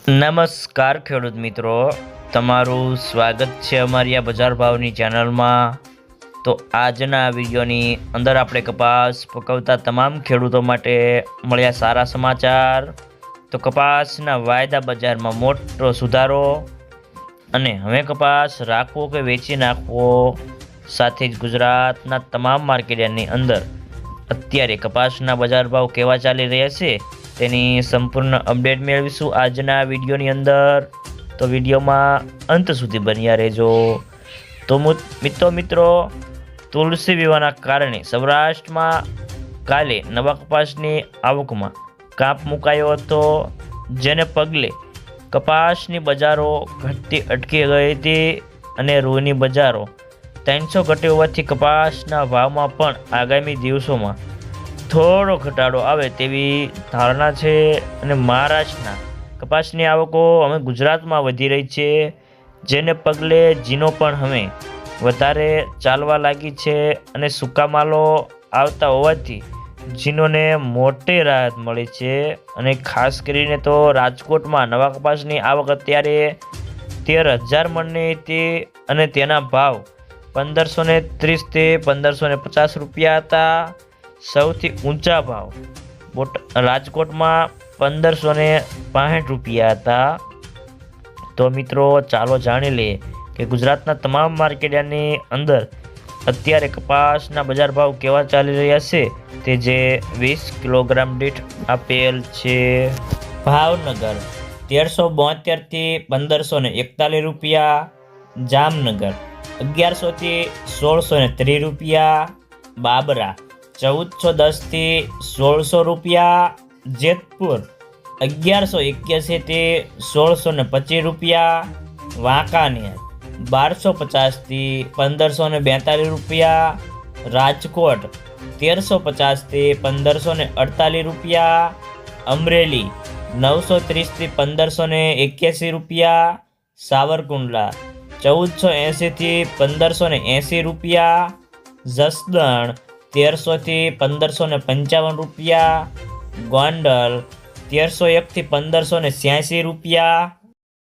નમસ્કાર ખેડૂત મિત્રો, તમારું સ્વાગત છે અમારી આ બજાર ભાવની ચેનલમાં। તો આજના વિડીયોની અંદર આપણે કપાસ પકવતા તમામ ખેડૂતો માટે મળ્યા સારા સમાચાર। તો કપાસના વાયદા બજારમાં મોટો સુધારો અને હવે કપાસ રાખવો કે વેચી નાખવો, સાથે જ ગુજરાતના તમામ માર્કેટની અંદર અત્યારે કપાસના બજાર ભાવ કેવા ચાલી રહ્યા છે તેની સંપૂર્ણ અપડેટ મેળવીશું આજના વિડીયોની અંદર। તો વિડીયોમાં અંત સુધી બન્યા રહેજો। તો મિત્રો તુલસી વિવાહના કારણે સૌરાષ્ટ્રમાં કાલે નવા કપાસની આવકમાં કાપ મુકાયો હતો, જેને પગલે કપાસની બજારો ઘટતી અટકી ગઈ હતી અને રૂની બજારો 300 ઘટી હોવાથી કપાસના ભાવમાં પણ આગામી દિવસોમાં થોડો ઘટાડો આવે તેવી ધારણા છે અને મહારાષ્ટ્રના કપાસની આવકો હવે ગુજરાતમાં વધી રહી છે, જેને પગલે જીનો પણ હવે વધારે ચાલવા લાગી છે અને સૂકા માલો આવતા હોવાથી જીનોને મોટી રાહત મળી છે। અને ખાસ કરીને તો રાજકોટમાં નવા કપાસની આવક અત્યારે 13,000 મણની હતી અને તેના ભાવ 1530 થી 1550 રૂપિયા હતા। સૌથી ઊંચા ભાવ રાજકોટમાં 1565 રૂપિયા હતા। તો મિત્રો ચાલો જાણી લઈએ કે ગુજરાતના તમામ માર્કેટની અંદર અત્યારે કપાસના બજાર ભાવ કેવા ચાલી રહ્યા છે, તે જે 20 કિલોગ્રામ દીઠ આપેલ છે। ભાવનગર 1372 થી 1541 રૂપિયા, જામનગર 1100 થી 1630 રૂપિયા, બાબરા 1410 થી 1600 રૂપિયા, જેતપુર 1181 થી 1625 રૂપિયા, વાંકાનેર 1250 થી 1542 રૂપિયા, રાજકોટ 1350 થી 1548 રૂપિયા, અમરેલી 930 થી 1581 રૂપિયા, સાવરકુંડલા 1480 થી 1580 રૂપિયા, જસદણ 1300 થી 1555 રૂપિયા, ગોંડલ 1301 થી 1586 રૂપિયા,